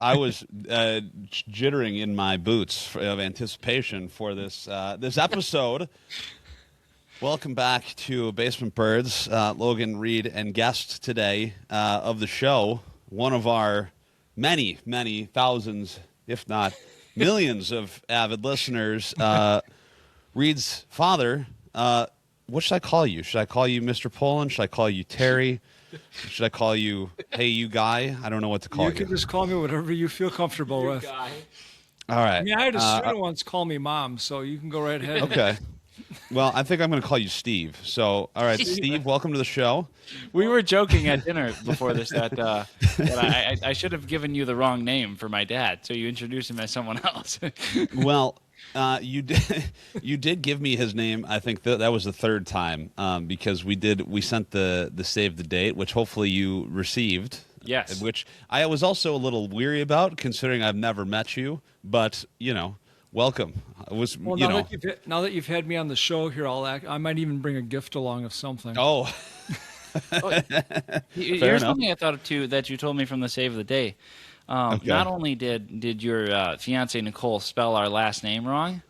I was jittering in my boots of anticipation for this episode. Welcome back to Basement Birds. Logan, Reid, and guest today of the show. One of our many, many thousands, if not millions, of avid listeners. Reid's father. What should I call you? Should I call you Mr. Poland? Should I call you Terry? Should I call you, hey, you guy? I don't know what to call you. You can just call me whatever you feel comfortable with. Guy. All right. I mean, I had a student once call me mom, so you can go right ahead. Okay. Well, I think I'm going to call you Steve. So, all right, Steve, welcome to the show. We were joking at dinner before this that I should have given you the wrong name for my dad, so you introduced him as someone else. Well, you did give me his name. I think that was the third time because we sent the save the date, which hopefully you received. Yes. Which I was also a little weary about, considering I've never met you. But welcome. It was Well, now that you've had me on the show here, I might even bring a gift along of something. Oh. Here's something I thought of too that you told me from the save of the day. Okay. Not only did your fiance Nicole spell our last name wrong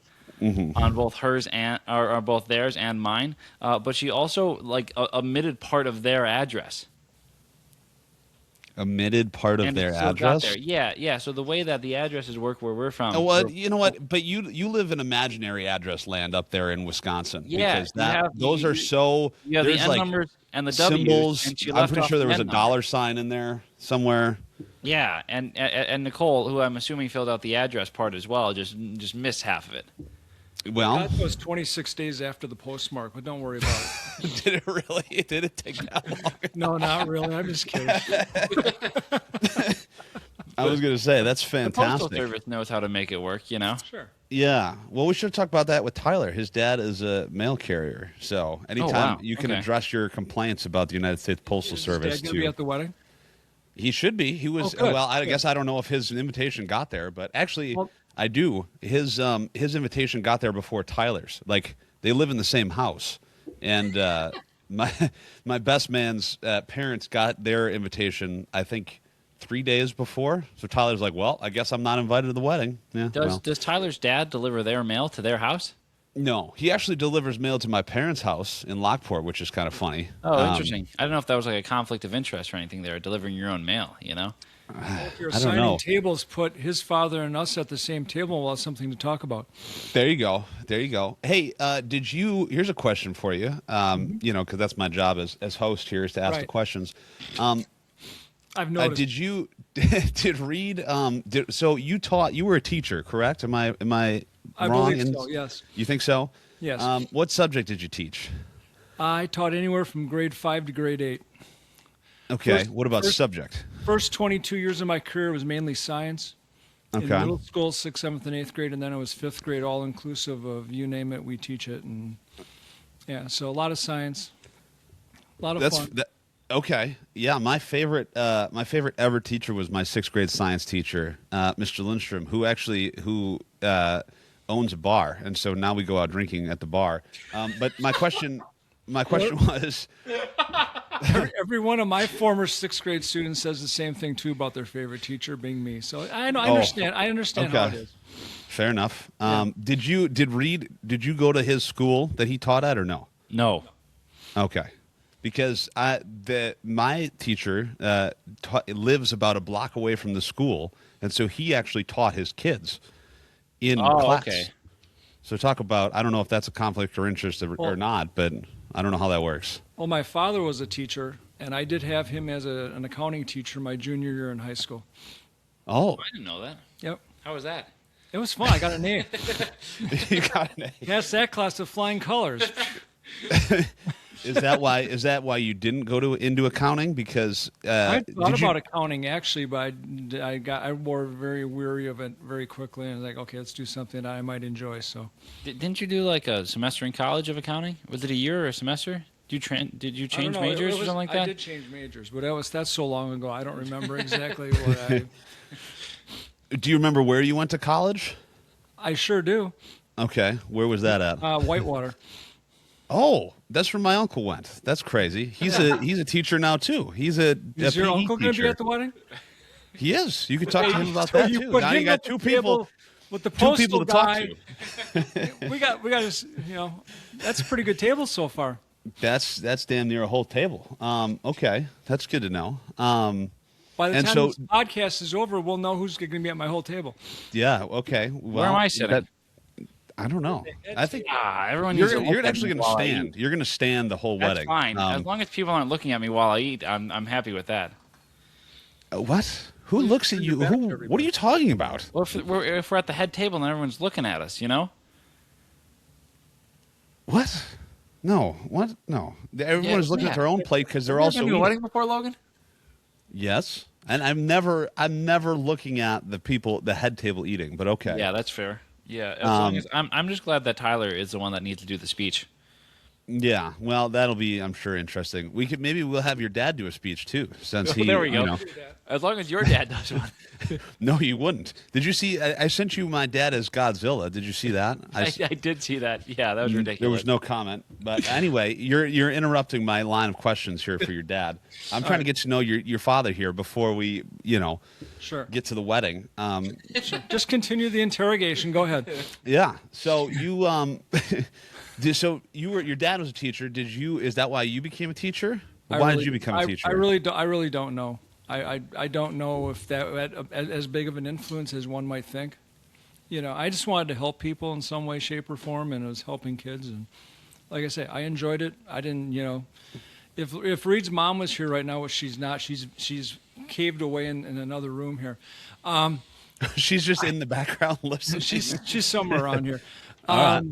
on both hers and or both theirs and mine, but she also omitted part of their address. Omitted part of their address? There. Yeah. So the way that the addresses work where we're from. Oh, well, you know what? But you live in imaginary address land up there in Wisconsin. Yeah. Because those are so. Yeah, the N numbers and the W's. Symbols. And she I'm left pretty off sure there the was a N dollar number. sign in there somewhere. Yeah, and Nicole, who I'm assuming filled out the address part as well, just missed half of it. Well, That was 26 days after the postmark, but don't worry about it. did it really? Did it take that long? No, not really. I'm just kidding. I was going to say, that's The Postal fantastic. Service knows how to make it work, Sure. Yeah. Well, we should talk about that with Tyler. His dad is a mail carrier. So anytime wow. you can Okay. address your complaints about the United States Postal Is Service Dad going to be to. at the wedding? He should be. He was. Oh, good. Well, I Good. guess I don't know if his invitation got there, but actually, Well- I do. His invitation got there before Tyler's. Like, they live in the same house, and my best man's parents got their invitation, I think, 3 days before. So Tyler's like, well, I guess I'm not invited to the wedding. Yeah. Does Tyler's dad deliver their mail to their house? No, he actually delivers mail to my parents' house in Lockport, which is kind of funny. Oh, interesting. I don't know if that was like a conflict of interest or anything there, delivering your own mail, If you're I don't assigning know. tables, put his father and us at the same table. We'll have something to talk about. There you go. There you go. Hey, here's a question for you. Because that's my job as host here is to ask the Right. questions. I've noticed. Did Reid, so you were a teacher, correct? Am I I wrong? believe so, yes. You think so? Yes. What subject did you teach? I taught anywhere from grade 5 to grade 8. Okay. What about first- subject? First 22 years of my career was mainly science. In Okay. middle school, 6th, 7th, and 8th grade, and then it was 5th grade, all inclusive of you name it, we teach it. And yeah, so a lot of science, a lot of fun. Okay. Yeah, my favorite ever teacher was my 6th grade science teacher, Mr. Lindstrom, who owns a bar, and so now we go out drinking at the bar. But my question was, Every one of my former 6th grade students says the same thing too about their favorite teacher being me. So I understand. I understand how it Okay. is. fair enough. Yeah. Did you go to his school that he taught at or no? No. Okay. Because my teacher lives about a block away from the school, and so he actually taught his kids in class. Okay. So talk about, I don't know if that's a conflict or interest or not, but I don't know how that works. Well, my father was a teacher, and I did have him as an accounting teacher my junior year in high school. Oh, I didn't know that. Yep. How was that? It was fun. I got an A. you got an A. Passed that class with flying colors. Is that why you didn't go into accounting? Because I thought did you- about accounting actually, but I wore very weary of it very quickly, and I was like, okay, let's do something that I might enjoy. So Didn't you do like a semester in college of accounting? Was it a year or a semester? Did you I change don't know. majors It or was- something like I that? did change majors, but that's so long ago. I don't remember exactly what I. Do you remember where you went to college? I sure do. Okay, where was that at? Whitewater. Oh, that's where my uncle went. That's crazy. He's a teacher now too. He's a Is your PE uncle going to teacher. be at the wedding? He is. You could talk to him about that too. Now you got two people. With the Two people postal to talk guy, to. we got that's a pretty good table so far. That's damn near a whole table. Okay, that's good to know. By the and time so- this podcast is over, we'll know who's going to be at my whole table. Yeah. Okay. Well, Where am I sitting? I don't know. I think Everyone needs to look you're at actually me going to while I stand. eat. You're going to stand the whole That's wedding. fine. As long as people aren't looking at me while I eat, I'm happy with that. What? Who looks at you? back to Who? everybody. What are you talking about? Well, if we're at the head table and everyone's looking at us, you know? What? No. What? No. Everyone is looking at their own plate because they're Have you also been to a eating. wedding before, Logan? Yes. And I'm never looking at the head table eating. But okay. Yeah, that's fair. Yeah, as long as I'm just glad that Tyler is the one that needs to do the speech. Yeah. Well, that'll be, I'm sure, interesting. We'll have your dad do a speech too, since he. There we go. You know, As long as your dad does one. no, you wouldn't. Did you see? I sent you my dad as Godzilla. Did you see that? I did see that. Yeah, that was ridiculous. There was no comment. But anyway, you're interrupting my line of questions here for your dad. I'm trying to get to know your father here before we, Sure. get to the wedding. Just continue the interrogation. Go ahead. Yeah. So you your dad was a teacher. Is that why you became a teacher? Why did you become a teacher? I really don't know. I don't know if that had as big of an influence as one might think. I just wanted to help people in some way, shape, or form, and it was helping kids. And like I say, I enjoyed it. I didn't, if Reed's mom was here right now, which she's not, she's caved away in another room here. She's just in the background listening. She's somewhere around here. All right.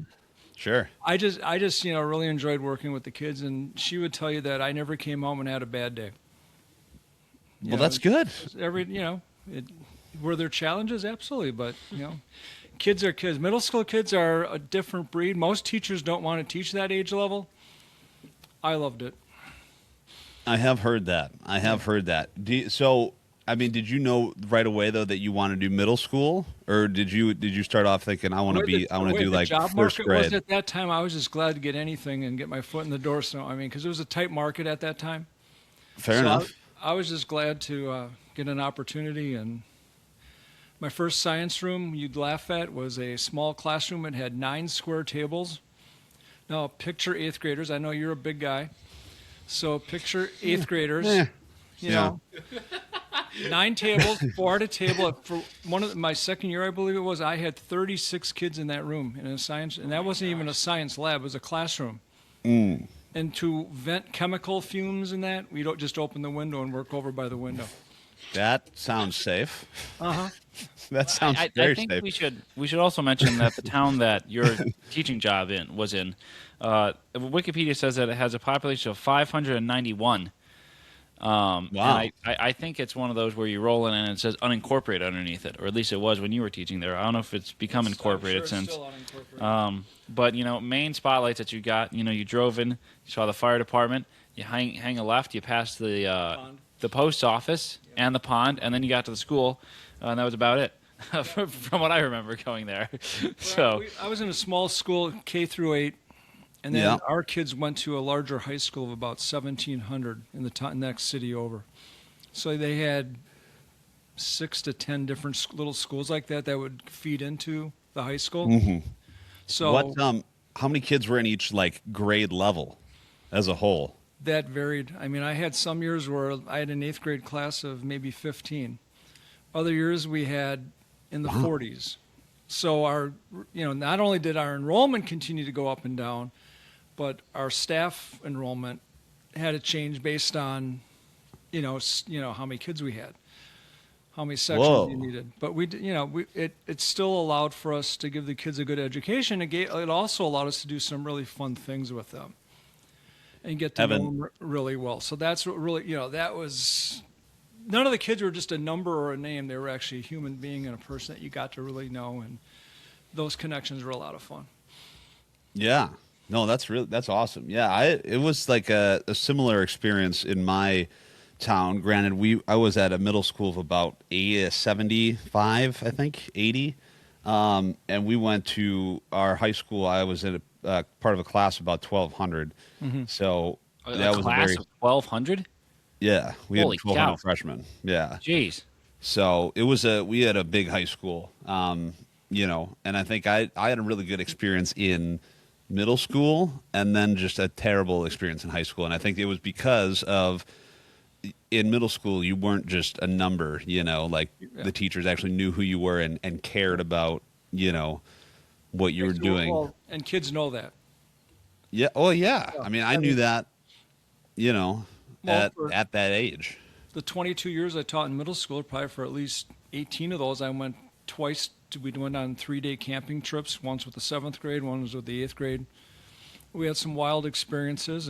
Sure. I just really enjoyed working with the kids, and she would tell you that I never came home and had a bad day. Well, that's good. Were there challenges? Absolutely, but kids are kids. Middle school kids are a different breed. Most teachers don't want to teach that age level. I loved it. I have heard that. Did you know right away though that you want to do middle school, or did you start off thinking I want to do like job first market grade? was at that time. I was just glad to get anything and get my foot in the door. So because it was a tight market at that time. Fair enough. I was just glad to get an opportunity. And my first science room, you'd laugh at, was a small classroom. It had 9 square tables. Now picture 8th graders. I know you're a big guy, so picture 8th graders. Yeah. 9 tables, 4 at a table. For my second year, I believe it was, I had 36 kids in that room in a science, and that wasn't even a science lab; it was a classroom. And to vent chemical fumes and that, we don't just open the window and work over by the window. That sounds safe. That sounds I very think safe. we should also mention that the town that your teaching job was in, Wikipedia says that it has a population of 591. Wow. And I think it's one of those where you roll in and it says unincorporated underneath it, or at least it was when you were teaching there. I don't know if it's become incorporated since. Still unincorporated. But main spotlights that you got, you drove in, you saw the fire department, you hang a left, you passed the post office and the pond, and then you got to the school, and that was about it. From what I remember going there. So I was in a small school, K through 8. And then our kids went to a larger high school of about 1,700 in the next city over. So they had 6 to 10 different little schools like that would feed into the high school. Mm-hmm. So how many kids were in each grade level as a whole? that varied. I mean, I had some years where I had an 8th grade class of maybe 15. Other years we had in the 40s. So not only did our enrollment continue to go up and down, but our staff enrollment had to change based on, how many kids we had, how many sections we needed. But it still allowed for us to give the kids a good education. It also allowed us to do some really fun things with them and get to know them really well. So that's what really, that was. None of the kids were just a number or a name. They were actually a human being and a person that you got to really know, and those connections were a lot of fun. Yeah. No, that's awesome. Yeah, it was like a similar experience in my town. Granted, I was at a middle school of about 75, I think, 80. And we went to our high school. I was in a part of a class of about 1,200. Mm-hmm. So that was class of 1,200? Yeah, we Holy had 1,200 cow. freshmen. Yeah. Jeez. So we had a big high school, you know, and I think I had a really good experience in middle school and then just a terrible experience in high school. And I think it was because of in middle school, you weren't just a number, you know, like the teachers actually knew who you were and cared about, you know, what you were doing. Well, and kids know that. Yeah. Oh, yeah. I mean, I knew that, you know, Well, at that age. The 22 years I taught in middle school, probably for at least 18 of those, I went twice. We went on 3-day camping trips. Once with the 7th grade, one was with the 8th grade. We had some wild experiences,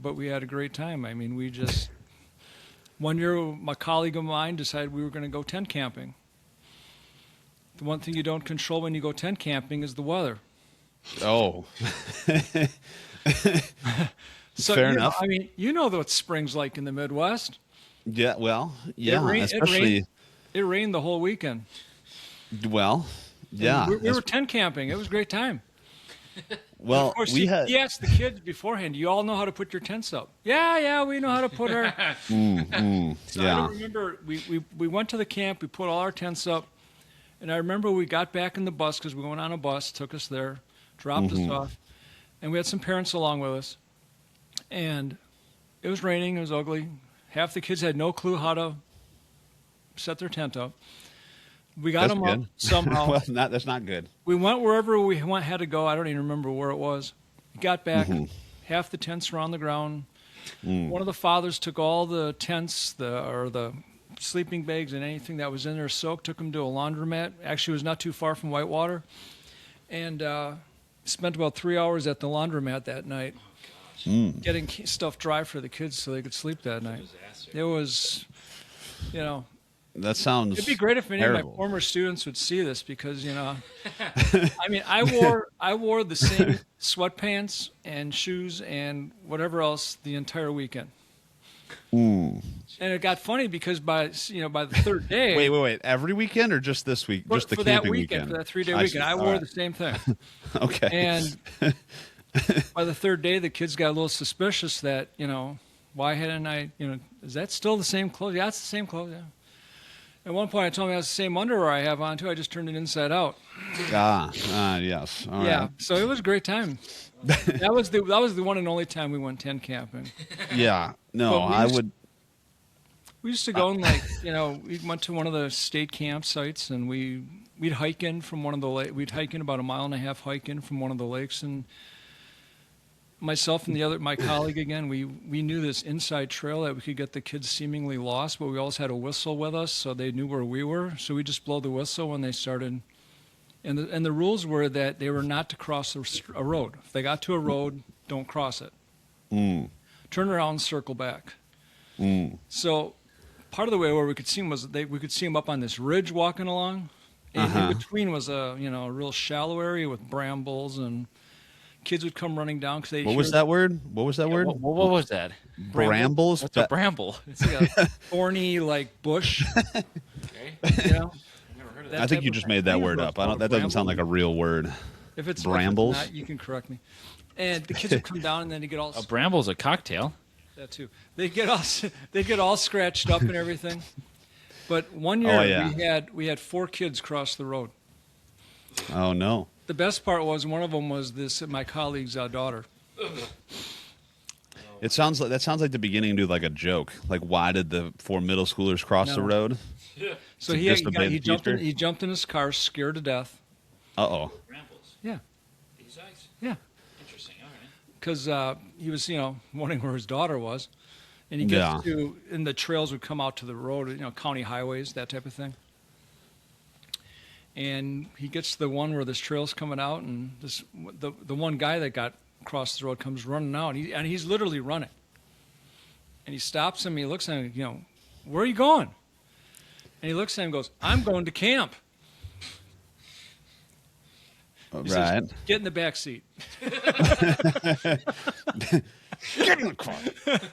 but we had a great time. I mean, we just one year, my colleague of mine decided we were going to go tent camping. The one thing you don't control when you go tent camping is the weather. Oh. So, fair enough. I mean, you know what spring's like in the Midwest. Yeah, well, yeah, it rained the whole weekend. Well, yeah. We were tent camping. It was a great time. Well, of course, he asked the kids beforehand, "Do you all know how to put your tents up?" Yeah, we know how to put our. So yeah. I remember we went to the camp. We put all our tents up, and I remember we got back in the bus because we went on a bus, took us there, dropped us off, and we had some parents along with us, and it was raining. It was ugly. Half the kids had no clue how to set their tent up. We got them up somehow. Well, that's not good. We went wherever we had to go. I don't even remember where it was. We got back. Half the tents were on the ground. One of the fathers took all the tents, the sleeping bags, and anything that was in there soaked, took them to a laundromat. Actually, it was not too far from Whitewater. And spent about 3 hours at the laundromat that night getting stuff dry for the kids so they could sleep that night. It was, you know. That sounds It'd be great if any terrible. of my former students would see this because, you know, I mean, I wore the same sweatpants and shoes and whatever else the entire weekend. And it got funny because by the third day. Wait. Every weekend or just this week? Just the for camping that weekend, for that 3-day weekend, I wore the same thing. Okay. And by the third day, the kids got a little suspicious that, you know, why hadn't I, you know, is that still the same clothes? Yeah, it's the same clothes, yeah. At one point, I told me that's the same underwear I have on, too. I just turned it inside out. Yes. All yeah, right. so it was a great time. that was the one and only time we went tent camping. Yeah. No, I would. We used to go and, you know, we went to one of the state campsites, and we'd hike in from one of the lakes. We'd hike in about 1.5 mile hike in from one of the lakes, and myself and my colleague again, we knew this inside trail that we could get the kids seemingly lost, but we always had a whistle with us so they knew where we were. So we just blow the whistle when they started. And the rules were that they were not to cross a road. If they got to a road, don't cross it. Turn around and circle back. So part of the way where we could see them was we could see them up on this ridge walking along. And in between was a real shallow area with brambles, and kids would come running down because they. What was that word? What was that word? What was that? Brambles. What's a bramble? It's like a thorny bush. Okay. You know? I think you just made that word up. That doesn't sound like a real word. If it's brambles, not, you can correct me. And the kids would come down, and then they get all. A bramble's a cocktail. That too. They get all scratched up and everything. But one year we had 4 kids cross the road. Oh no. The best part was one of them was my colleague's daughter. That sounds like the beginning to like a joke. Like, why did the 4 middle schoolers cross the road? So he jumped in his car, scared to death. Uh-oh. Brambles. Yeah. These eyes. Yeah. Interesting. All right. Because he was, wondering where his daughter was, and he gets and the trails would come out to the road, county highways, that type of thing. And he gets to the one where this trail's coming out, and the one guy that got across the road comes running out, and he's literally running. And he stops him. He looks at him. Where are you going? And he looks at him and goes, "I'm going to camp." He says, "Get in the back seat." Get in the car.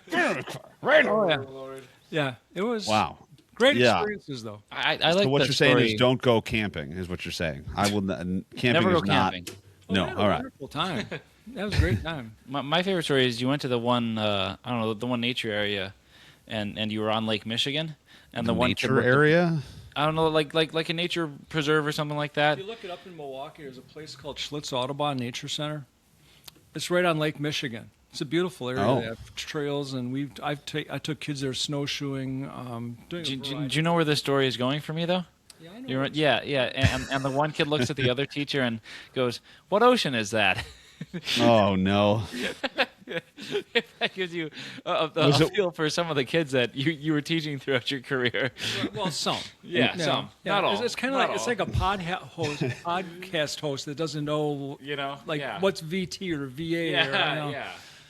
Get in the car. Right now. Oh, yeah. Yeah, it was great experiences, though. I like so what you're saying is don't go camping, is what you're saying. I will camping never go is not. Camping. No, all right. Wonderful time. That was a great time. My favorite story is you went to the one the one nature area, and you were on Lake Michigan. and the one kid nature looked at- area. I don't know, like a nature preserve or something like that. If you look it up in Milwaukee, there's a place called Schlitz Audubon Nature Center. It's right on Lake Michigan. It's a beautiful area. Oh. They have trails, and I took kids there snowshoeing. Doing Do, a do, variety. do you know where this story is going for me, though? Yeah, I know. And the one kid looks at the other teacher and goes, "What ocean is that?" Oh no. If that gives you a Was it- feel for some of the kids that you were teaching throughout your career. Well, some. Yeah, some. Not all. It's kind of Not like it's all. like a podcast host that doesn't know, what's VT or VA. Yeah.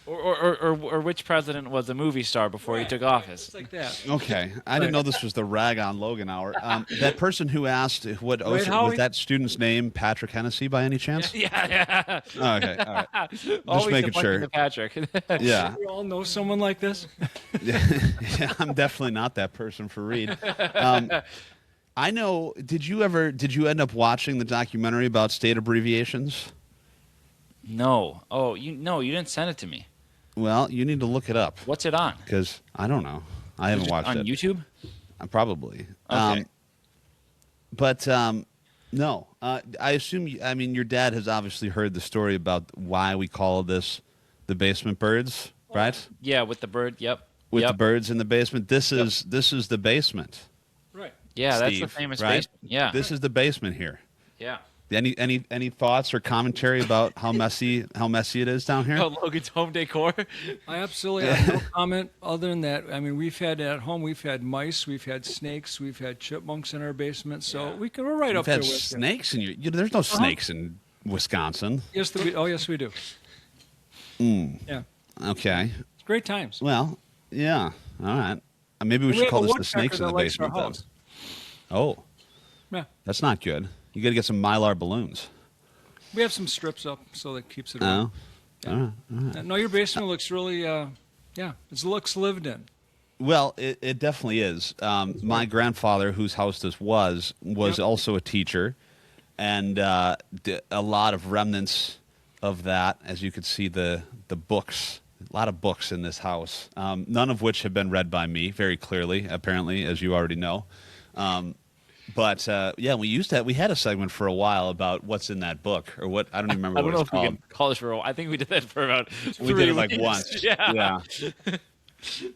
Or which president was a movie star before he took office. It's like that. Okay, I didn't know this was the rag on Logan hour. That person who asked what ocean was Howie? that student's name, Patrick Hennessy, by any chance? Yeah. Oh, okay, all right. Always making deflecting sure. to Patrick. Yeah. We all know someone like this. Yeah, I'm definitely not that person for Reid. I know. Did you end up watching the documentary about state abbreviations? No. Oh, you didn't send it to me. Well, you need to look it up What's it on? because I don't know. I haven't watched on it. YouTube? Probably. Okay. No. I assume. Your dad has obviously heard the story about why we call this the basement birds, right? Yeah, with the bird. Yep. With Yep. the birds in the basement. This is the basement. Right. Yeah, that's the Steve, famous right? basement. Yeah. This is the basement here. Yeah. Any thoughts or commentary about how messy it is down here? Oh, Logan's home decor. I absolutely have no comment other than that. I mean, we've had mice, we've had snakes, we've had chipmunks in our basement, so we're right up We've there had with snakes in there's no snakes in Wisconsin. you. Yes, we do. Yeah, Okay. it's great times. Well, yeah. All right. Maybe we We should have call a this the woodpecker snakes in that the likes our basement then. house. Oh, Yeah, that's not good. You got to get some Mylar balloons. we have some strips up, so that keeps it. Oh. Yeah. All right. No, your basement looks really, it looks lived in. Well, it definitely is. My grandfather, whose house this was Yep. also a teacher, and a lot of remnants of that, as you could see the books, a lot of books in this house, none of which have been read by me very clearly, apparently, as you already know. But we had a segment for a while about what's in that book, or what I don't even remember I don't what know it's if we called. can call it for a while. I think we did that for about 3 We did it like weeks. once. Yeah.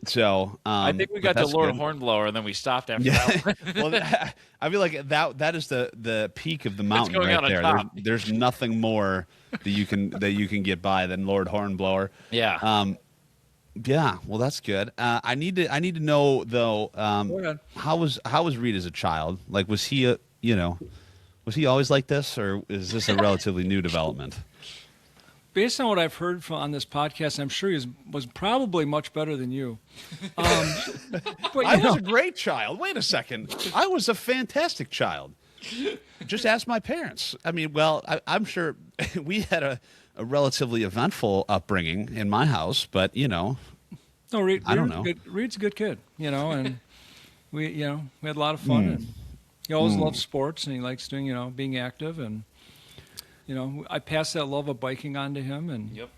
So I think we but got to that's Lord good. Hornblower, and then we stopped after Yeah. that. Well, I feel like that is the peak of the mountain going right on there. top. There's nothing more that you can get by than Lord Hornblower. Yeah. Yeah. Well, that's good. I need to know though. Go ahead. How was Reid as a child? Like, was he was he always like this, or is this a relatively new development? Based on what I've heard on this podcast, I'm sure he was probably much better than you. But I was a great child. Wait a second. I was a fantastic child. Just ask my parents. I mean, well, I'm sure we had a relatively eventful upbringing in my house, but No, Reid, I don't know. Reid's a good kid, and we had a lot of fun, and he always loved sports, and he likes doing, being active, and I passed that love of biking on to him, and Yep.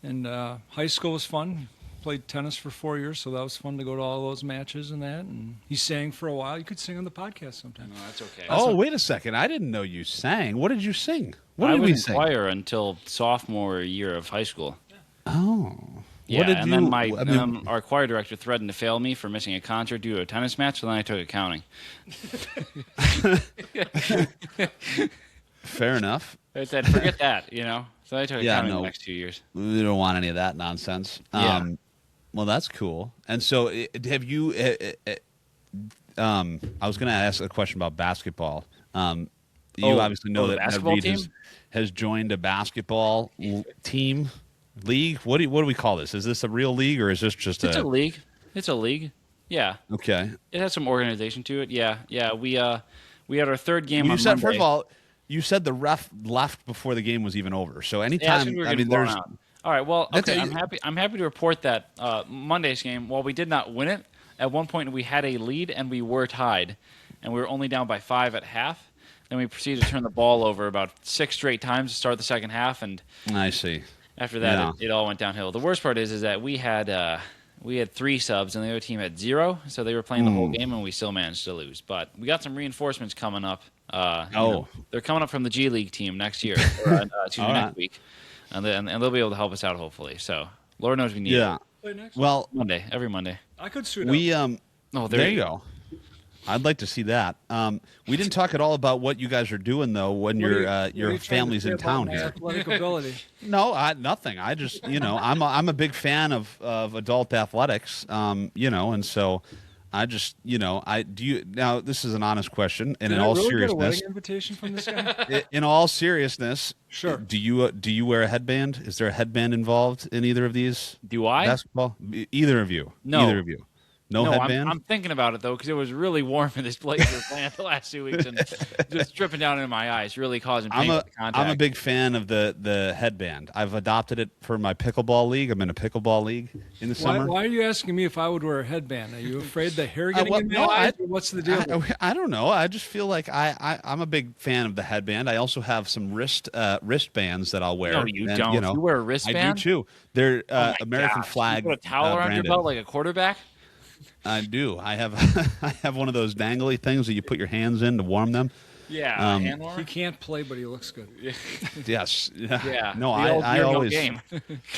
and high school was fun. Played tennis for 4 years, so that was fun to go to all those matches and that. And he sang for a while. You could sing on the podcast sometime. No, that's okay. oh, wait a second. I didn't know you sang. What did you sing? What I did was we in sing? choir until sophomore year of high school. Oh. Yeah, What did and you then our choir director threatened to fail me for missing a concert due to a tennis match, so then I took accounting. Fair enough. I said, forget that, So I took Yeah, accounting no. the next 2 years. We don't want any of that nonsense. Yeah. Well, that's cool. And so, have you? I was going to ask a question about basketball. You obviously know the that basketball Reid team? has joined a basketball team league. What do we call this? Is this a real league, or is this just It's a league. It's a league. Yeah. Okay. It has some organization to it. Yeah. Yeah. We had our third game You on said Monday. first of all, you said the ref left before the game was even over. So Yeah, I anytime, think we were I getting mean, blown there's. out. All right. Well, That's okay. a- I'm happy to report that Monday's game, while we did not win it, at one point we had a lead and we were tied, and we were only down by 5 at half. Then we proceeded to turn the ball over about 6 straight times to start the second half, and I see. after that, Yeah. it all went downhill. The worst part is that we had we had 3 subs, and the other team had 0. So they were playing the whole Hmm. game, and we still managed to lose. But we got some reinforcements coming up. Oh. They're coming up from the G League team next year, or excuse me, All next right. week, and they'll be able to help us out hopefully. So Lord knows we need Yeah. it. Play next. Well, Monday, every Monday. I could suit up. we Oh, there you go. I'd like to see that. We didn't talk at all about what you guys are doing though when What are you- what are your you trying to family's say in about town my here. athletic ability. No, nothing. I just, I'm a big fan of adult athletics, and so I just, now this is an honest question, and Did in I all really seriousness, get a wedding invitation from this guy? in all seriousness, Sure. do you wear a headband? Is there a headband involved in either of these? Do I? Basketball? Either of you? No. Either of you? No, No, headband? I'm thinking about it though because it was really warm in this place we were playing the last 2 weeks, and just dripping down into my eyes, really causing pain with the contact. I'm a big fan of the headband. I've adopted it for my pickleball league. I'm in a pickleball league in the Why, summer. why are you asking me if I would wear a headband? Are you afraid the hair getting well, in my no, eyes? Or what's the deal? I don't know. I just feel like I'm a big fan of the headband. I also have some wristbands that I'll wear. No, you and, don't. You wear a I wristband? do too. They're Oh my American gosh. flag. You put a towel around your branded. belt like a quarterback? I do. I have I have one of those dangly things that you put your hands in to warm them. Yeah, hand He warmer? can't play, but he looks good. Yes. Yeah. No, The old I beer, no always. game.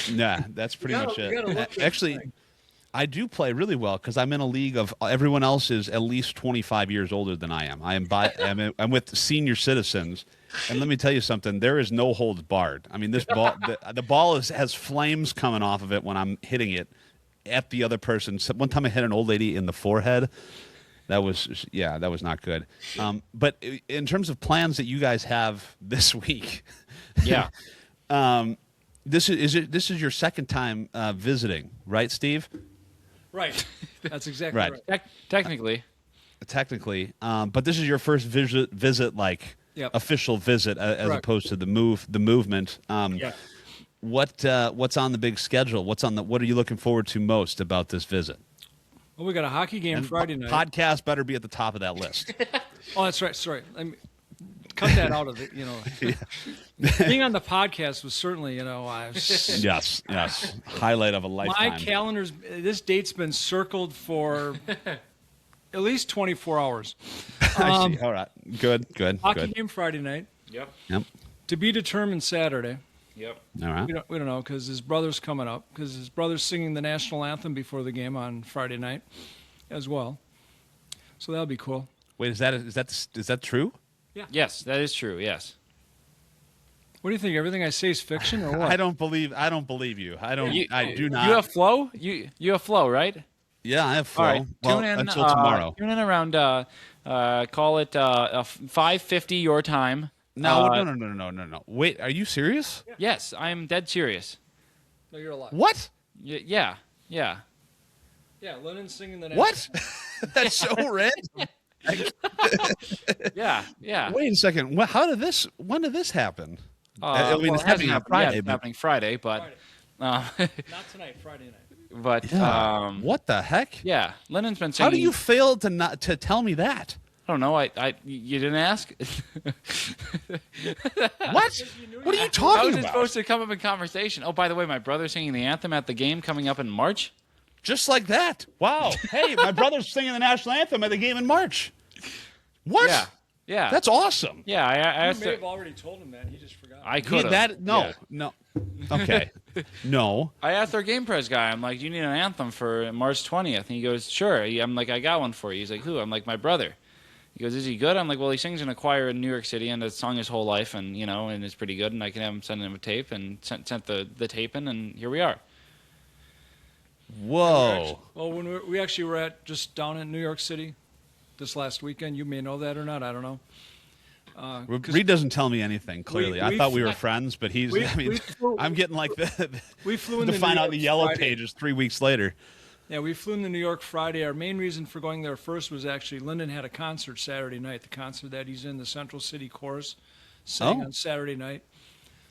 Yeah, that's pretty You much gotta look it. good Actually, playing. I do play really well because I'm in a league of everyone else is at least 25 years older than I am. I'm with senior citizens, and let me tell you something. There is no holds barred. I mean, this ball, the ball has flames coming off of it when I'm hitting it at the other person. So one time I hit an old lady in the forehead. That was not good. But in terms of plans that you guys have this week, Yeah. this is your second time visiting, right, Steve? Right. That's exactly Right. right. Technically. Technically, but this is your first visit, like Yep. official visit, as Correct. opposed to the movement. Yeah. What's on the big schedule? What are you looking forward to most about this visit? Well, we got a hockey game And Friday night. podcast better be at the top of that list. Oh, that's right. Sorry. Cut that out of it. Being on the podcast was certainly, Yes, highlight of a lifetime. my calendar's. This date's been circled for at least 24 hours. I see. All right, good. Hockey game Friday night. Yep. Yep. To be determined Saturday. Yep. All right. We don't know because his brother's coming up because his brother's singing the national anthem before the game on Friday night, as well. So that'll be cool. Wait, is that true? Yes, that is true. Yes. What do you think? Everything I say is fiction or what? I don't believe you. I do not. You have flow? You have flow, right? Yeah, I have flow. All right. Well, Tune in until tomorrow. Tune in around call it 5:50 your time. No. Wait, are you serious? Yes, I am dead serious. No, you're alive. What? Yeah. Yeah, Lennon's singing the national. What? That's so random. Yeah. Wait a second. When did this happen? Well, it's it hasn't happening on happened Friday. yet. It's happening Friday, but Not tonight, Friday night. What the heck? yeah, Lennon's been singing. How do you fail to tell me that? I don't know. You didn't ask. What? What are you How talking is it about? supposed to come up in conversation? Oh, by the way, my brother's singing the anthem at the game coming up in March. Just like that. Wow. Hey, my brother's singing the national anthem at the game in March. What? Yeah. That's awesome. yeah. I You asked. may have already told him that. He just forgot. I could have. No. Okay. No. I asked our game press guy. I'm like, "Do you need an anthem for March 20th?" And he goes, "Sure." I'm like, "I got one for you." He's like, "Who?" I'm like, "My brother." He goes, "Is he good?" I'm like, "Well, he sings in a choir in New York City and has sung his whole life, and and it's pretty good. And I can have him send him a tape, and sent the tape in, and here we are." Whoa. Well, when we actually were just down in New York City this last weekend, you may know that or not. I don't know. Reed doesn't tell me anything, clearly. I we thought we were flew- friends, but he's, we- I mean, we flew- I'm getting like We flew to into find New out York the yellow Friday. pages 3 weeks later. Yeah, we flew into New York Friday. Our main reason for going there first was actually Lyndon had a concert Saturday night. The concert that he's in, the Central City Chorus, sang Oh. on Saturday night.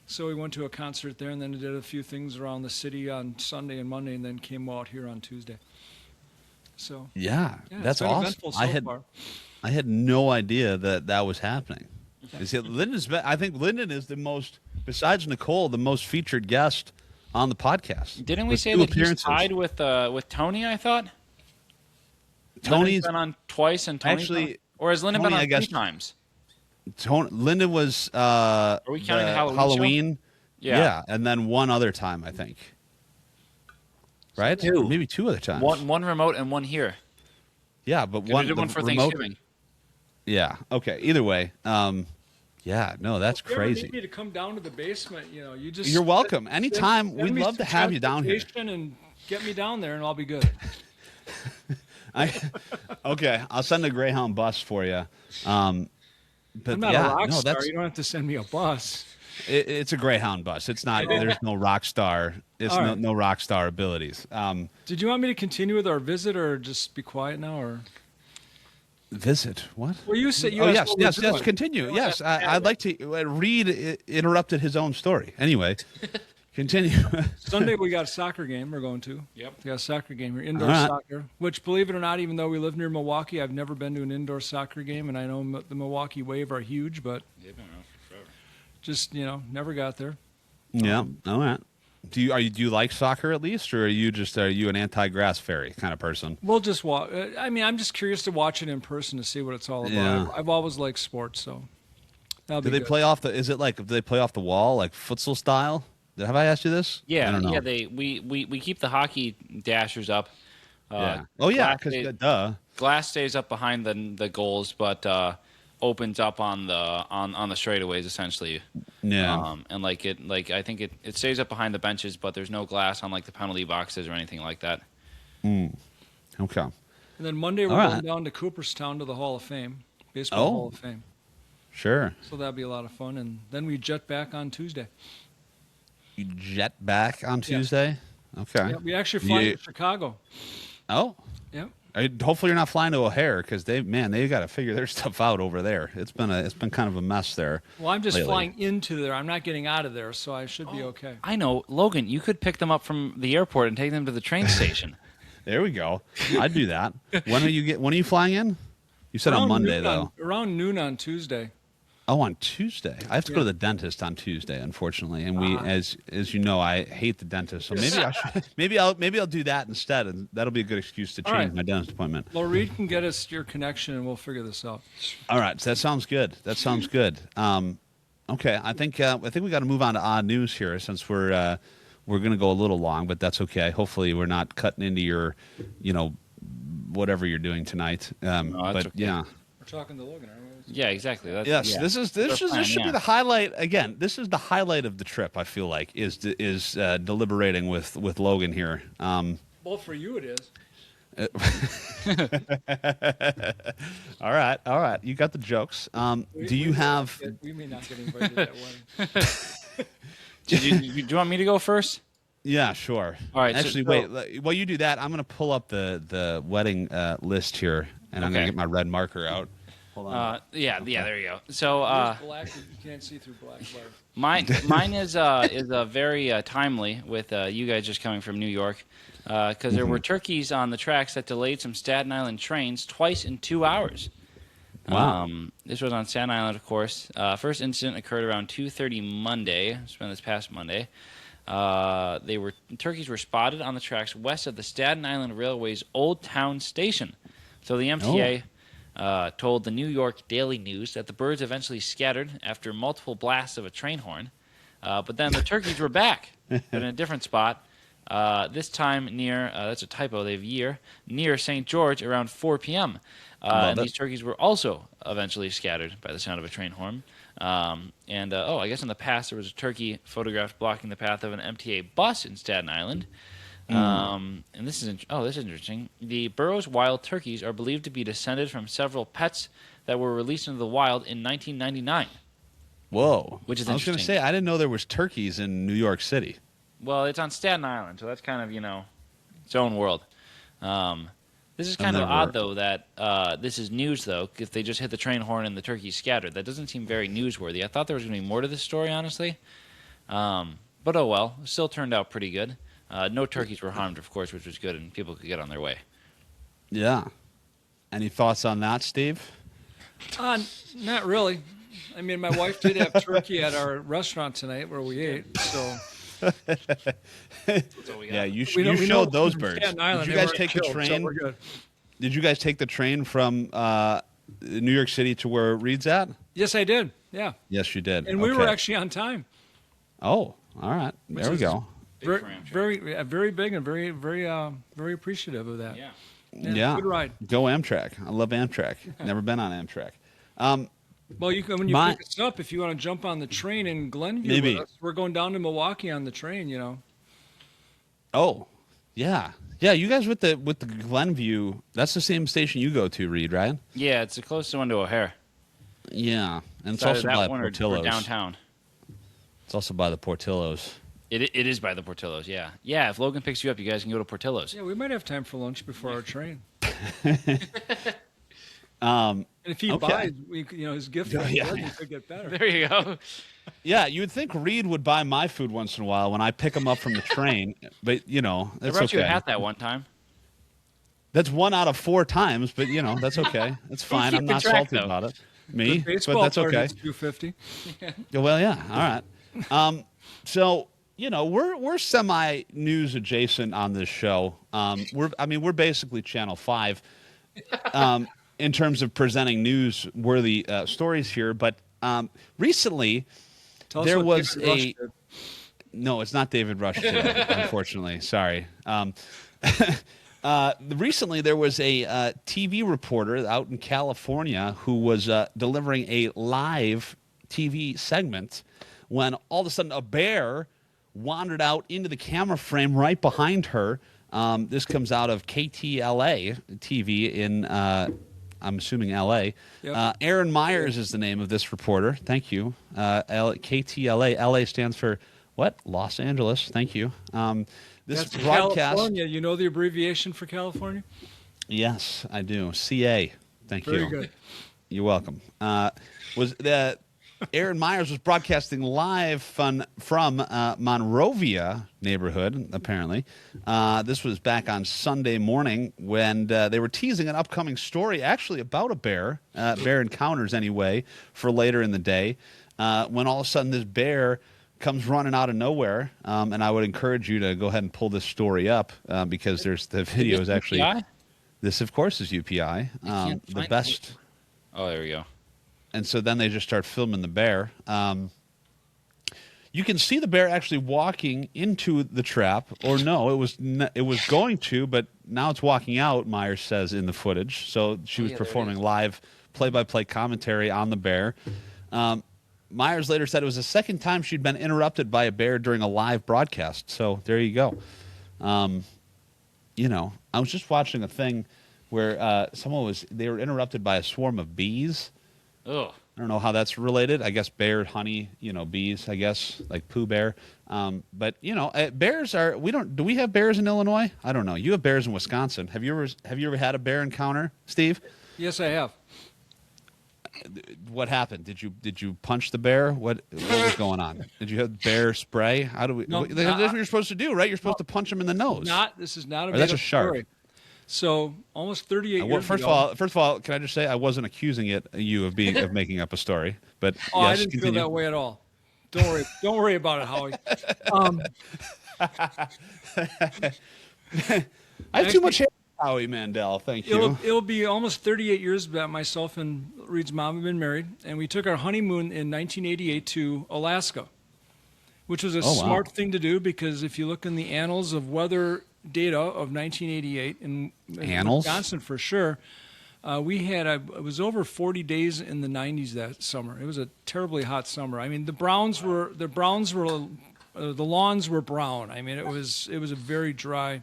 So we went to a concert there and then did a few things around the city on Sunday and Monday and then came out here on Tuesday. So Yeah, yeah, that's it's been awesome. eventful so far. I had no idea that was happening. You see, I think Lyndon is the most, besides Nicole, the most featured guest on the podcast. Didn't we with say 2 that he's appearances. tied with Tony? I thought Tony's Lyndon's been on twice, and Tony's actually been on, or has Lyndon Tony, been I on guess, 3 times? Linda was Are we counting the Halloween show? Yeah, and then one other time, I think. Right? 2. Maybe 2 other times. One remote and one here. Yeah, but We did one for remote, Thanksgiving. Yeah. Okay. Either way, yeah. No, that's If you ever crazy. need me to come down to the basement, You're welcome. Anytime. send We'd me love to some have you down here. transportation and get me down there, and I'll be good. Okay. I'll send a Greyhound bus for you. But I'm not yeah, a rock no, star. that's You don't have to send me a bus. it's a Greyhound bus. It's not. There's no rock star. It's All no, right. no rock star abilities. Did you want me to continue with our visit, or just be quiet now, or? Visit what? Well, you said you. Oh asked yes, what we're yes. doing. Continue. Yes, I'd like to. Reid interrupted his own story. Anyway, continue. Sunday we got a soccer game we're going to. Yep. We got a soccer game here, indoor All right. soccer. Which, believe it or not, even though we live near Milwaukee, I've never been to an indoor soccer game, and I know the Milwaukee Wave are huge, but They've been around for forever. just never got there. Yeah. All right. Do you like soccer at least, or are you an anti-grass fairy kind of person? We'll just watch. I mean, I'm just curious to watch it in person to see what it's all about. Yeah. I've always liked sports, so that'll Do be they good. play off the? Is it like do they play off the wall like futsal style? Have I asked you this? I Yeah, don't know. yeah. We keep the hockey dashers up. Yeah. Oh yeah, glass because stays- glass stays up behind the goals, but opens up on the straightaways essentially. Yeah. And I think it stays up behind the benches, but there's no glass on like the penalty boxes or anything like that. Okay. And then Monday we're All going right. down to Cooperstown to the Hall of Fame, baseball Oh. Hall of Fame. Sure. So that'll be a lot of fun. And then we jet back on Tuesday. You jet back on Tuesday. Okay. Yeah, we actually fly You- to Chicago. Oh. Yep. Hopefully you're not flying to O'Hare because they got to figure their stuff out over there. It's been kind of a mess there. Well, I'm just lately. flying into there. I'm not getting out of there, so I should be okay. I know, Logan. You could pick them up from the airport and take them to the train station. There we go. I'd do that. When are you flying in? You said on Around Monday noon though. Around noon on Tuesday. Oh, on Tuesday. I have to go to the dentist on Tuesday, unfortunately, and as you know, I hate the dentist. So maybe I'll do that instead, and that'll be a good excuse to All change right. my dentist appointment. Well, Reid can get us your connection, and we'll figure this out. All right, so that sounds good. Okay, I think we got to move on to odd news here since we're going to go a little long, but that's okay. Hopefully, we're not cutting into your, whatever you're doing tonight. that's But okay. yeah. We're talking to Logan, aren't we? Yeah, exactly. That's, Yes, yeah. this should be the highlight. Again, this is the highlight of the trip. I feel like is deliberating with Logan here. Well, for you it is. All right. You got the jokes. Do you have? We may not get invited to that wedding. Do you want me to go first? Yeah, sure. All right, so- Actually, wait. While you do that, I'm going to pull up the wedding list here, and I'm going Okay. to get my red marker out. Hold on. Yeah. There you go. So It's black. You can't see through black light. mine is very timely with you guys just coming from New York, because there were turkeys on the tracks that delayed some Staten Island trains twice in 2 hours. Wow. This was on Staten Island, of course. First incident occurred around 2:30 Monday. It's been this past Monday. Turkeys were spotted on the tracks west of the Staten Island Railway's Old Town Station. So the MTA told the New York Daily News that the birds eventually scattered after multiple blasts of a train horn. But then the turkeys were back, but in a different spot. This time near, that's a typo, they have year, near St. George around 4 p.m. And these turkeys were also eventually scattered by the sound of a train horn. I guess in the past there was a turkey photographed blocking the path of an MTA bus in Staten Island. And this is interesting. The Burroughs wild turkeys are believed to be descended from several pets that were released into the wild in 1999. Whoa. Which is I was going to interesting. say I didn't know there was turkeys in New York City. Well, it's on Staten Island, so that's kind of, its own world. This is kind of odd, though, that this is news, though, if they just hit the train horn and the turkeys scattered. That doesn't seem very newsworthy. I thought there was going to be more to this story, honestly. But oh well, it still turned out pretty good. No turkeys were harmed, of course, which was good, and people could get on their way. Yeah. Any thoughts on that, Steve? Not really. I mean, my wife did have turkey at our restaurant tonight where we ate, so Yeah, you We know showed those from birds. Staten Island, Did you they guys weren't take the killed, so train? we're good. Did you guys take the train from New York City to where Reed's at? Yes, I did. Yeah, Yes, you did. and we were Okay. actually on time. Oh, all right. There we is- go. Very, for Amtrak. very big and very appreciative of that. Yeah. Yeah. Good ride. Go Amtrak. I love Amtrak. Never been on Amtrak. Well, you can when you My- pick us up, if you want to jump on the train in Glenview Maybe. with us, we're going down to Milwaukee on the train. You know. Oh, yeah. Yeah, you guys with the Glenview, that's the same station you go to, Reed, right? Yeah, it's the closest one to O'Hare. Yeah. And it's Either also that by one or Portillo's. downtown. It's also by the Portillo's. It is by the Portillo's, yeah. Yeah, if Logan picks you up, you guys can go to Portillo's. Yeah, we might have time for lunch before our train. Um, And if he Okay. buys, his gift from Yeah. Logan could get better. There you go. yeah, you would think Reed would buy my food once in a while when I pick him up from the train, but I that's brought you a okay. hat that one time. That's 1 out of 4 times, but that's okay. That's fine. I'm keeping not track, salty though? about it. Me, The but baseball that's player okay. hits 250. Yeah, well, yeah, all right. So we're semi news adjacent on this show. We're basically Channel 5 in terms of presenting news-worthy stories here. But recently, Tell us there what was David Rush a did. no, it's not David Rush today, unfortunately. Sorry. Recently, there was a TV reporter out in California who was delivering a live TV segment when all of a sudden a bear wandered out into the camera frame right behind her. This comes out of KTLA TV in, I'm assuming, LA. Yep. Aaron Myers is the name of this reporter. Thank you. KTLA. LA stands for what? Los Angeles. Thank you. This That's broadcast. California. You know the abbreviation for California? Yes, I do. CA. Thank you. Very good. You're welcome. Was that Aaron Myers was broadcasting live from Monrovia neighborhood, apparently. This was back on Sunday morning when they were teasing an upcoming story, actually about a bear encounters anyway, for later in the day, when all of a sudden this bear comes running out of nowhere. And I would encourage you to go ahead and pull this story up because the video is actually... UPI? This, of course, is UPI. can't The find best... Oh, there we go. And so then they just start filming the bear. You can see the bear actually walking into the trap, or no, it was going to, but now it's walking out. Myers says in the footage. So she was yeah, there it performing is. live play-by-play commentary on the bear. Myers later said it was the second time she'd been interrupted by a bear during a live broadcast. So there you go. I was just watching a thing where they were interrupted by a swarm of bees. Oh, I don't know how that's related. I guess bear, honey, bees, I guess, like Pooh Bear. But bears are, do we have bears in Illinois? I don't know. You have bears in Wisconsin. Have you ever had a bear encounter, Steve? Yes, I have. What happened? Did you punch the bear? What was going on? Did you have bear spray? How do we? No, That's what you're supposed to do, right? You're supposed to punch him in the nose. This is not a Or that's made-up a shark. story. So almost 38 years First ago. of all, can I just say I wasn't accusing you of making up a story, but Oh, yes, I didn't continue. feel that way at all. Don't worry about it, Howie. I have too much hair, Howie Mandel. Thank you. It'll be almost 38 years that myself and Reed's mom have been married, and we took our honeymoon in 1988 to Alaska, which was a wow. smart thing to do because if you look in the annals of weather data of 1988 in Annals? Wisconsin for sure, it was over 40 days in the 90s that summer. It was a terribly hot summer. I mean, the lawns were brown. I mean, it was a very dry.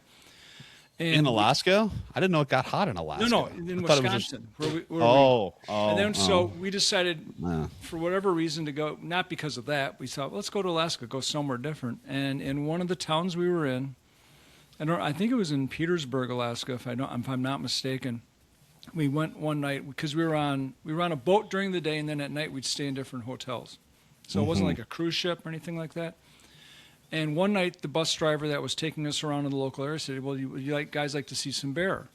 And In Alaska? I didn't know it got hot in Alaska. No, in I thought it was just- Wisconsin. And then so we decided, for whatever reason, to go. Not because of that. We thought, let's go to Alaska, go somewhere different. And in one of the towns we were in, I think it was in Petersburg, Alaska, if I'm not mistaken. We went one night because we were on a boat during the day, and then at night we'd stay in different hotels. So it wasn't like a cruise ship or anything like that. And one night, the bus driver that was taking us around in the local area said, "Well, would you guys like to see some bear?"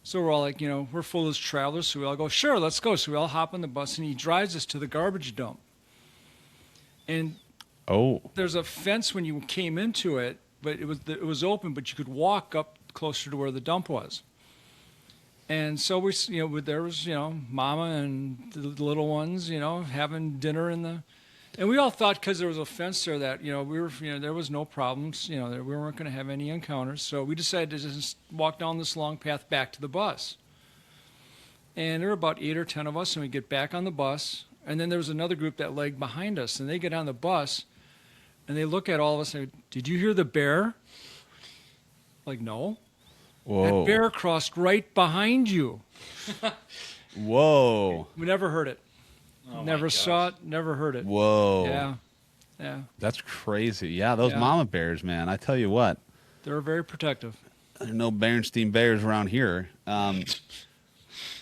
So we're all like, we're full as travelers, so we all go, "Sure, let's go." So we all hop on the bus, and he drives us to the garbage dump. And Oh. There's a fence when you came into it, but it was open, but you could walk up closer to where the dump was. And so there was Mama and the little ones, having dinner and we all thought because there was a fence there that there was no problems, that we weren't going to have any encounters. So we decided to just walk down this long path back to the bus. And there were about 8 or 10 of us, and we get back on the bus. And then there was another group that lagged behind us, and they get on the bus, and they look at all of us and say, "Did you hear the bear?" Like, no. Whoa. That bear crossed right behind you. Whoa. We never heard it. Oh Never saw it, never heard it. Whoa. Yeah. That's crazy. Yeah, those Yeah. mama bears, man. I tell you what. They're very protective. There's no Berenstein Bears around here.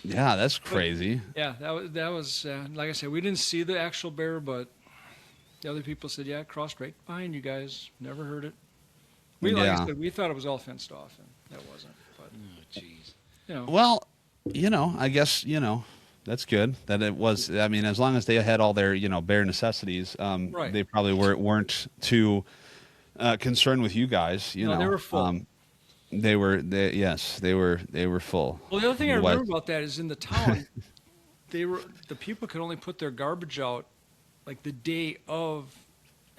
Yeah, that's crazy. Yeah, that was like I said, we didn't see the actual bear, but the other people said, yeah, it crossed right behind you guys. Never heard it. Like I said, we thought it was all fenced off, and that wasn't. But Jeez. Well, I guess, that's good that it was. I mean, as long as they had all their, bare necessities, Right. they probably weren't too concerned with you guys. They were full. They were full. Well, the other thing I remember about that is in the town, the people could only put their garbage out like the day of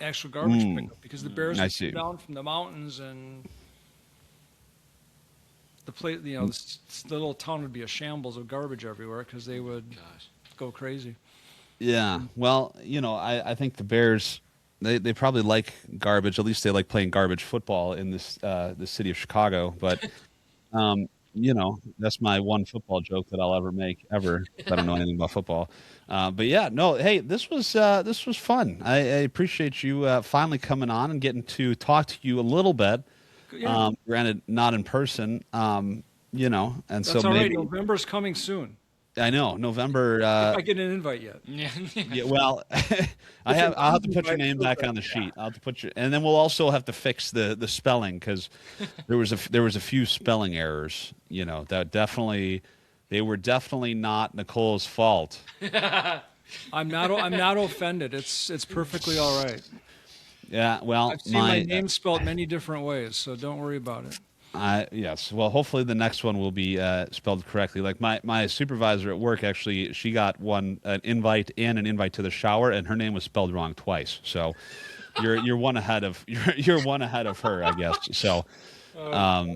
actual garbage pickup because the bears would come down from the mountains and the place, the little town would be a shambles of garbage everywhere because they would go crazy. Yeah. Well, I think the Bears, they probably like garbage. At least they like playing garbage football in the city of Chicago. But, that's my one football joke that I'll ever make ever. I don't know anything about football. But yeah, no, hey, this was fun. I appreciate you finally coming on and getting to talk to you a little bit. Yeah. Granted, not in person, and That's so all right. maybe November's coming soon. I know November. If I get an invite yet. Yeah, well, I'll have to put your name back on the sheet. I'll have to put and then we'll also have to fix the spelling because there was a few spelling errors. That they were definitely not Nicole's fault. I'm not offended. It's perfectly all right. Yeah, well, I've seen my name spelled many different ways, so don't worry about it. Yes. Well, hopefully the next one will be spelled correctly. Like my supervisor at work, actually, she got an invite and an invite to the shower, and her name was spelled wrong twice. So you're one ahead of you're one ahead of her, I guess. So, but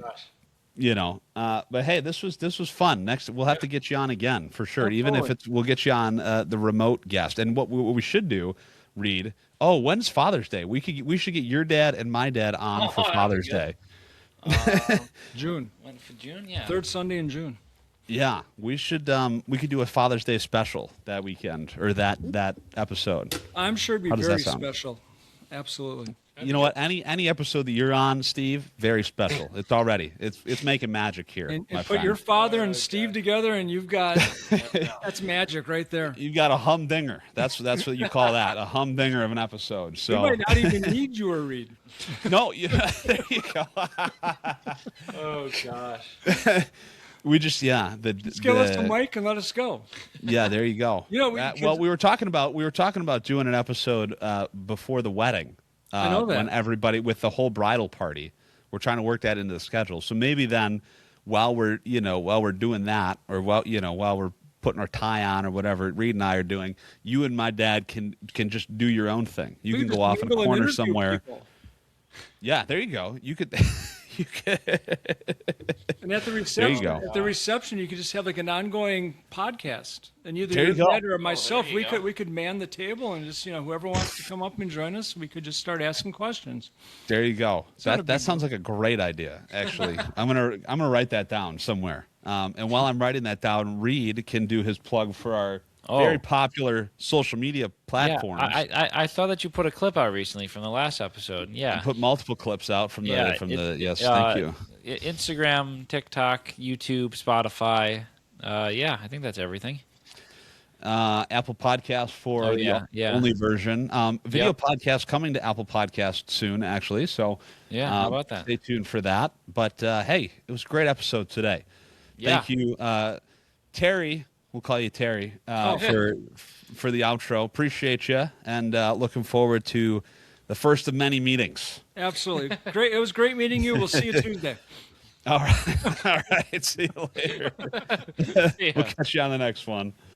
hey, this was fun. Next, we'll have to get you on again for sure. Even if we'll get you on the remote guest. And what we should do, Reid. Oh, when's Father's Day? We should get your dad and my dad on for Father's Day. June. For June, yeah. Third Sunday in June. Yeah, we should. We could do a Father's Day special that weekend or that episode. I'm sure it'd be very special. Absolutely. You know what? Any episode that you're on, Steve, very special. It's making magic here. And my put friend. your father and Steve together, and you've got that's magic right there. You've got a humdinger. That's what you call that, a humdinger of an episode. So we might not even need you or Reid. No, there you go. Oh gosh. We just Just give us the mic and let us go. Yeah, there you go. We were talking about doing an episode before the wedding. I know that. When everybody with the whole bridal party, we're trying to work that into the schedule. So maybe then, while we're doing that, or while we're putting our tie on or whatever Reid and I are doing, you and my dad can just do your own thing. You can go off in a corner somewhere. People. Yeah, there you go. You could. And at the reception, you could just have like an ongoing podcast, and either There you your go. dad or myself, there you we could man the table, and just whoever wants to come up and join us, we could just start asking questions. There you go. not a That big sounds like a great idea. Actually, I'm gonna write that down somewhere. And while I'm writing that down, Reid can do his plug for our very popular social media platforms. Yeah, I saw that you put a clip out recently from the last episode. Yeah. Put multiple clips out from yes. Thank you. Instagram, TikTok, YouTube, Spotify. I think that's everything. Apple Podcast for the only version. Video podcast coming to Apple Podcast soon, actually. So how about that? Stay tuned for that. But hey, it was a great episode today. Yeah. Thank you, Terry. We'll call you Terry for the outro. Appreciate you, and looking forward to the first of many meetings. Absolutely. Great. It was great meeting you. We'll see you Tuesday. All right. All right. See you later. Yeah. We'll catch you on the next one.